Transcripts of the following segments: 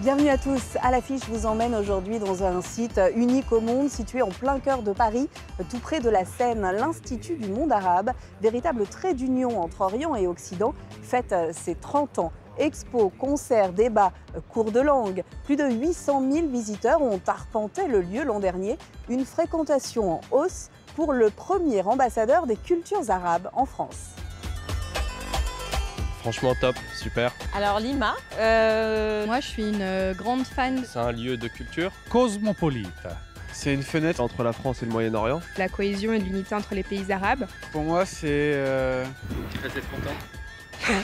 Bienvenue à tous. À l'affiche, je vous emmène aujourd'hui dans un site unique au monde, situé en plein cœur de Paris, tout près de la Seine, l'Institut du monde arabe, véritable trait d'union entre Orient et Occident, fête ses 30 ans. Expos, concerts, débats, cours de langue. Plus de 800 000 visiteurs ont arpenté le lieu l'an dernier. Une fréquentation en hausse pour le premier ambassadeur des cultures arabes en France. Franchement top, super. Alors Lima, Moi je suis une grande fan. C'est un lieu de culture. Cosmopolite. C'est une fenêtre entre la France et le Moyen-Orient. La cohésion et l'unité entre les pays arabes. Pour moi, c'est Qui fait ses 30 ans.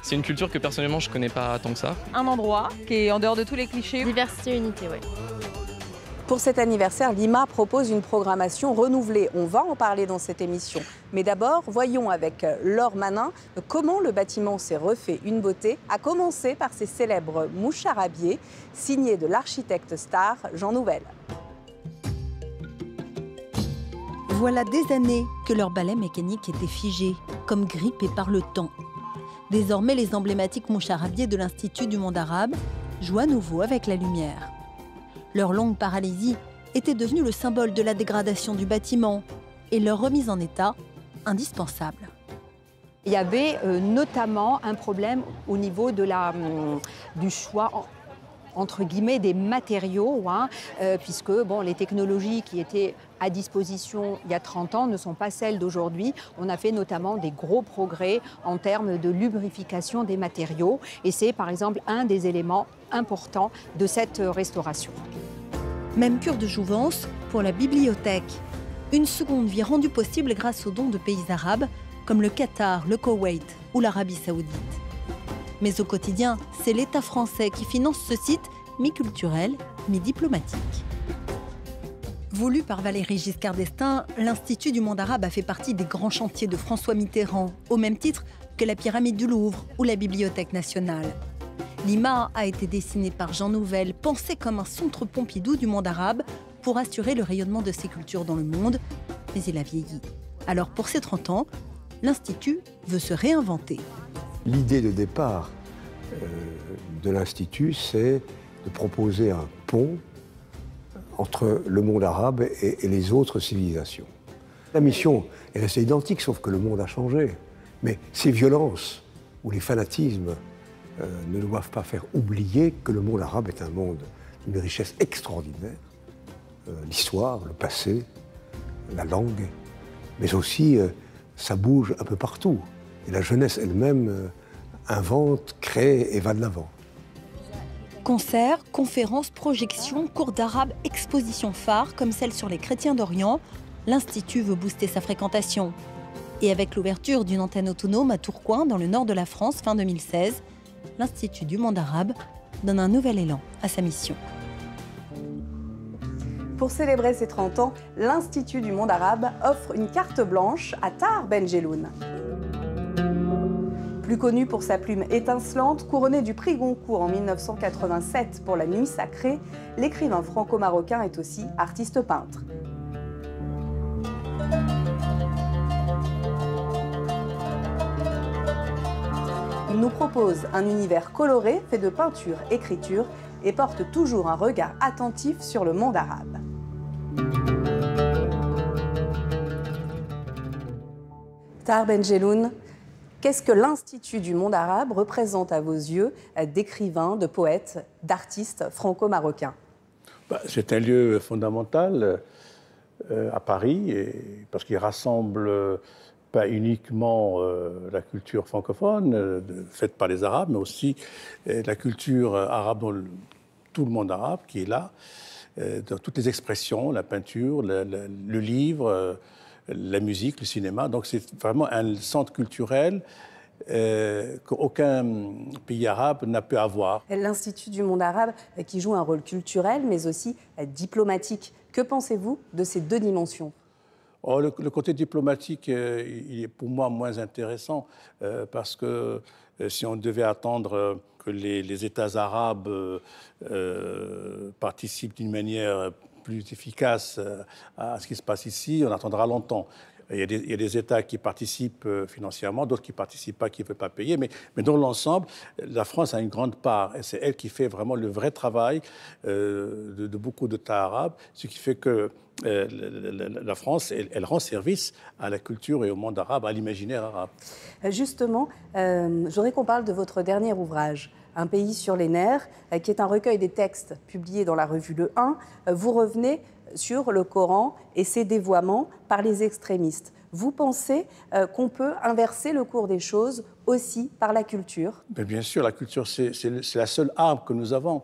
C'est une culture que personnellement je connais pas tant que ça. un endroit qui est en dehors de tous les clichés. Diversité, unité, ouais. Pour cet anniversaire, Lima propose une programmation renouvelée. On va en parler dans cette émission. Mais d'abord, voyons avec Laure Manin comment le bâtiment s'est refait une beauté, à commencer par ses célèbres moucharabiés, signés de l'architecte star Jean Nouvel. Voilà des années que leur balai mécanique était figé, comme grippé par le temps. Désormais, les emblématiques moucharabiés de l'Institut du monde arabe jouent à nouveau avec la lumière. Leur longue paralysie était devenue le symbole de la dégradation du bâtiment et leur remise en état indispensable. Il y avait notamment un problème au niveau de du choix entre guillemets des matériaux, puisque les technologies qui étaient à disposition il y a 30 ans ne sont pas celles d'aujourd'hui. On a fait notamment des gros progrès en termes de lubrification des matériaux et c'est par exemple un des éléments importants de cette restauration. Même cure de jouvence pour la bibliothèque. Une seconde vie rendue possible grâce aux dons de pays arabes comme le Qatar, le Koweït ou l'Arabie saoudite. Mais au quotidien, c'est l'État français qui finance ce site mi-culturel, mi-diplomatique. Voulu par Valéry Giscard d'Estaing, l'Institut du monde arabe a fait partie des grands chantiers de François Mitterrand, au même titre que la pyramide du Louvre ou la Bibliothèque nationale. Lima a été dessiné par Jean Nouvel, pensé comme un centre Pompidou du monde arabe pour assurer le rayonnement de ces cultures dans le monde, mais il a vieilli. Alors pour ses 30 ans, l'Institut veut se réinventer. L'idée de départ de l'Institut, c'est de proposer un pont entre le monde arabe et les autres civilisations. La mission est restée identique, sauf que le monde a changé. Mais ces violences ou les fanatismes ne doivent pas faire oublier que le monde arabe est un monde d'une richesse extraordinaire. L'histoire, le passé, la langue, mais aussi ça bouge un peu partout. Et la jeunesse elle-même invente, crée et va de l'avant. Concerts, conférences, projections, cours d'arabe, expositions phares comme celle sur les chrétiens d'Orient, l'Institut veut booster sa fréquentation. Et avec l'ouverture d'une antenne autonome à Tourcoing, dans le nord de la France, fin 2016, l'Institut du monde arabe donne un nouvel élan à sa mission. Pour célébrer ses 30 ans, l'Institut du monde arabe offre une carte blanche à Tahar Benjelloun. Plus connu pour sa plume étincelante, couronné du prix Goncourt en 1987 pour La Nuit sacrée, l'écrivain franco-marocain est aussi artiste peintre. Il nous propose un univers coloré, fait de peinture, écriture, et porte toujours un regard attentif sur le monde arabe. Tahar Benjelloun, qu'est-ce que l'Institut du monde arabe représente à vos yeux d'écrivains, de poètes, d'artistes franco-marocains? C'est un lieu fondamental à Paris, parce qu'il rassemble pas uniquement la culture francophone faite par les Arabes, mais aussi la culture arabe dans tout le monde arabe qui est là, dans toutes les expressions, la peinture, le livre, la musique, le cinéma. Donc c'est vraiment un centre culturel qu'aucun pays arabe n'a pu avoir. L'Institut du monde arabe qui joue un rôle culturel, mais aussi diplomatique. Que pensez-vous de ces deux dimensions ? Le côté diplomatique, il est pour moi moins intéressant, parce que si on devait attendre que les États arabes participent d'une manière plus efficace à ce qui se passe ici, on attendra longtemps. Il y a des États qui participent financièrement, d'autres qui ne participent pas, qui ne veulent pas payer. Mais dans l'ensemble, la France a une grande part. Et c'est elle qui fait vraiment le vrai travail de beaucoup d'États arabes, ce qui fait que la France, elle rend service à la culture et au monde arabe, à l'imaginaire arabe. Justement, je voudrais qu'on parle de votre dernier ouvrage, Un pays sur les nerfs, qui est un recueil des textes publiés dans la revue Le 1. Vous revenez sur le Coran et ses dévoiements par les extrémistes. Vous pensez qu'on peut inverser le cours des choses aussi par la culture? Mais bien sûr, la culture, c'est la seule arme que nous avons.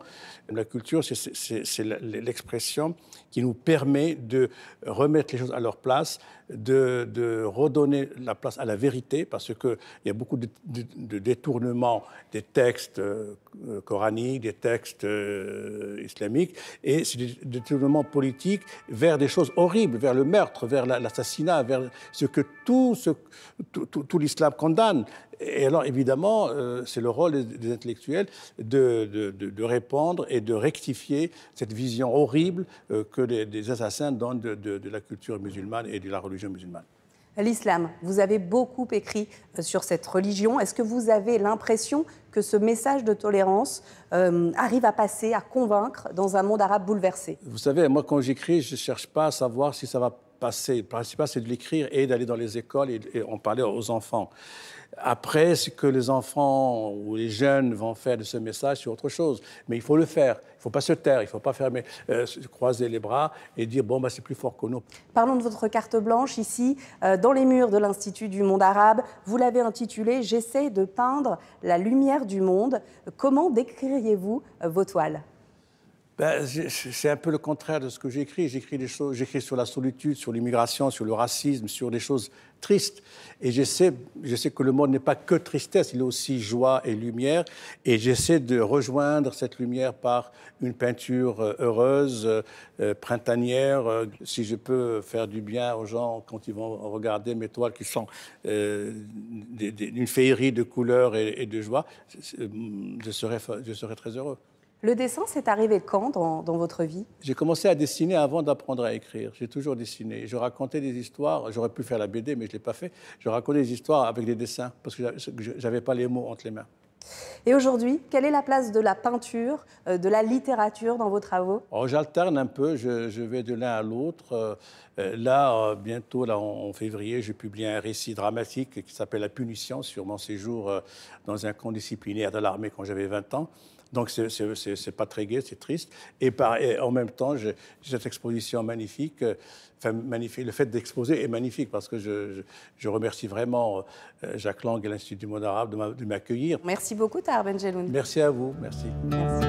La culture, c'est l'expression qui nous permet de remettre les choses à leur place, de redonner la place à la vérité, parce qu'il y a beaucoup de détournements des textes coraniques, des textes islamiques, et c'est des détournements politiques vers des choses horribles, vers le meurtre, vers l'assassinat, vers ce que tout l'islam condamne. Et alors, évidemment, c'est le rôle des intellectuels de répondre et de rectifier cette vision horrible que des assassins donnent de la culture musulmane et de la religion musulmane. L'islam, vous avez beaucoup écrit sur cette religion. Est-ce que vous avez l'impression que ce message de tolérance arrive à passer, à convaincre dans un monde arabe bouleversé? Vous savez, moi, quand j'écris, je ne cherche pas à savoir si ça va passer. Le principal, c'est de l'écrire et d'aller dans les écoles et en parler aux enfants. Après, ce que les enfants ou les jeunes vont faire de ce message, c'est autre chose. Mais il faut le faire. Il ne faut pas se taire. Il ne faut pas croiser les bras et dire « bon, c'est plus fort que nous ». Parlons de votre carte blanche ici, dans les murs de l'Institut du monde arabe. Vous l'avez intitulée « J'essaie de peindre la lumière du monde ». Comment décririez-vous vos toiles ? C'est un peu le contraire de ce que j'écris. J'écris sur la solitude, sur l'immigration, sur le racisme, sur des choses tristes. Et je sais que le monde n'est pas que tristesse, il est aussi joie et lumière. Et j'essaie de rejoindre cette lumière par une peinture heureuse, printanière. Si je peux faire du bien aux gens quand ils vont regarder mes toiles qui sont d'une féerie de couleurs et de joie, je serai très heureux. Le dessin, c'est arrivé quand dans votre vie? J'ai commencé à dessiner avant d'apprendre à écrire. J'ai toujours dessiné. Je racontais des histoires. J'aurais pu faire la BD, mais je ne l'ai pas fait. Je racontais des histoires avec des dessins, parce que je n'avais pas les mots entre les mains. Et aujourd'hui, quelle est la place de la peinture, de la littérature dans vos travaux? J'alterne un peu, je vais de l'un à l'autre. Là, bientôt, en février, je publie un récit dramatique qui s'appelle « La punition » sur mon séjour dans un camp disciplinaire de l'armée quand j'avais 20 ans. Donc, c'est pas très gai, c'est triste. Et en même temps, j'ai cette exposition magnifique. Magnifique. Le fait d'exposer est magnifique parce que je remercie vraiment Jacques Lang et l'Institut du monde arabe de m'accueillir. Merci beaucoup, Tahar Benjelloun. Merci à vous. Merci. Merci.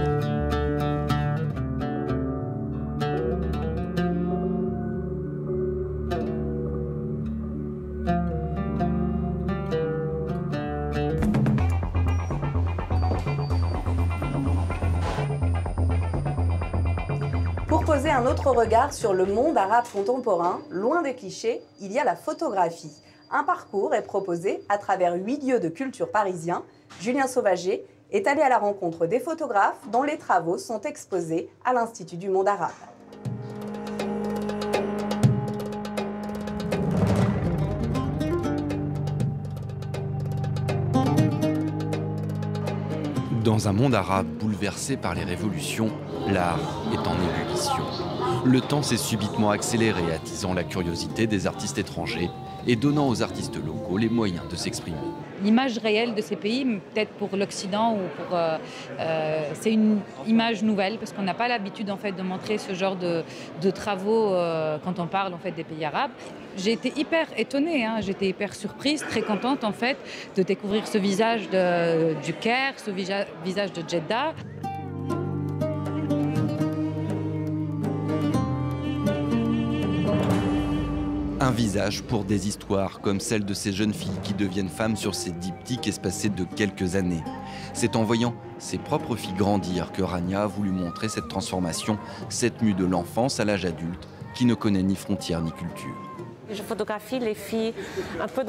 Pour poser un autre regard sur le monde arabe contemporain, loin des clichés, il y a la photographie. Un parcours est proposé à travers 8 lieux de culture parisiens. Julien Sauvager est allé à la rencontre des photographes dont les travaux sont exposés à l'Institut du monde arabe. Dans un monde arabe bouleversé par les révolutions, l'art est en ébullition. Le temps s'est subitement accéléré, attisant la curiosité des artistes étrangers et donnant aux artistes locaux les moyens de s'exprimer. L'image réelle de ces pays, peut-être pour l'Occident, c'est une image nouvelle parce qu'on n'a pas l'habitude en fait de montrer ce genre de travaux quand on parle en fait des pays arabes. J'ai été hyper étonnée, j'étais hyper surprise, très contente en fait de découvrir ce visage du Caire, ce visage de Jeddah. Un visage pour des histoires comme celle de ces jeunes filles qui deviennent femmes sur ces diptyques espacés de quelques années. C'est en voyant ses propres filles grandir que Rania a voulu montrer cette transformation, cette mue de l'enfance à l'âge adulte, qui ne connaît ni frontières ni culture. Je photographie les filles un peu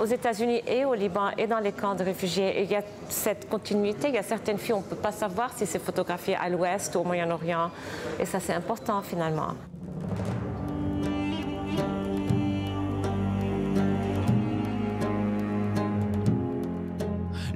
aux États-Unis et au Liban et dans les camps de réfugiés. Et il y a cette continuité, il y a certaines filles, on ne peut pas savoir si c'est photographié à l'Ouest ou au Moyen-Orient. Et ça, c'est important finalement.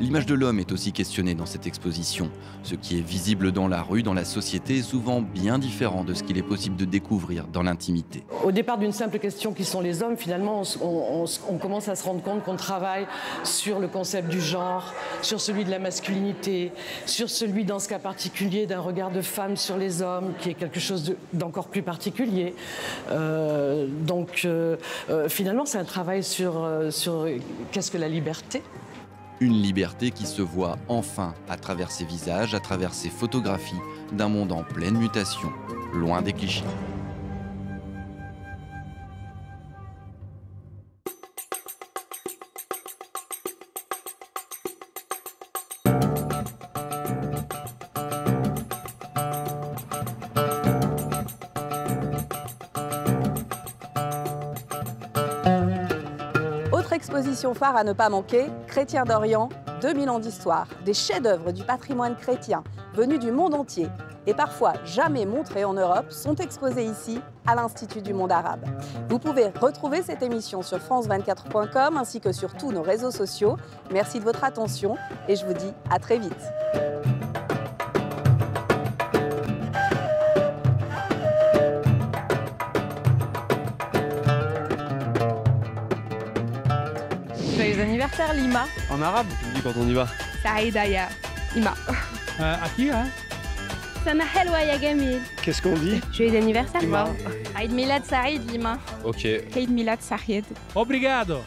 L'image de l'homme est aussi questionnée dans cette exposition. Ce qui est visible dans la rue, dans la société, est souvent bien différent de ce qu'il est possible de découvrir dans l'intimité. Au départ d'une simple question qui sont les hommes, finalement, on commence à se rendre compte qu'on travaille sur le concept du genre, sur celui de la masculinité, sur celui, dans ce cas particulier, d'un regard de femme sur les hommes, qui est quelque chose d'encore plus particulier. Finalement, c'est un travail sur qu'est-ce que la liberté. Une liberté qui se voit enfin à travers ses visages, à travers ses photographies, d'un monde en pleine mutation, loin des clichés. Autre exposition phare à ne pas manquer, Chrétiens d'Orient, 2000 ans d'histoire. Des chefs-d'œuvre du patrimoine chrétien venus du monde entier et parfois jamais montrés en Europe sont exposés ici à l'Institut du monde arabe. Vous pouvez retrouver cette émission sur france24.com ainsi que sur tous nos réseaux sociaux. Merci de votre attention et je vous dis à très vite. Joyeux anniversaire, Lima. En arabe, tu me dis quand on y va. Saïdaya. Lima. À qui, hein? Sana helwa ya gamil. Qu'est-ce qu'on dit? Joyeux anniversaire. Lima. Eid Milad Saïd, Lima. Ok. Eid Milad Saïd. Obrigado.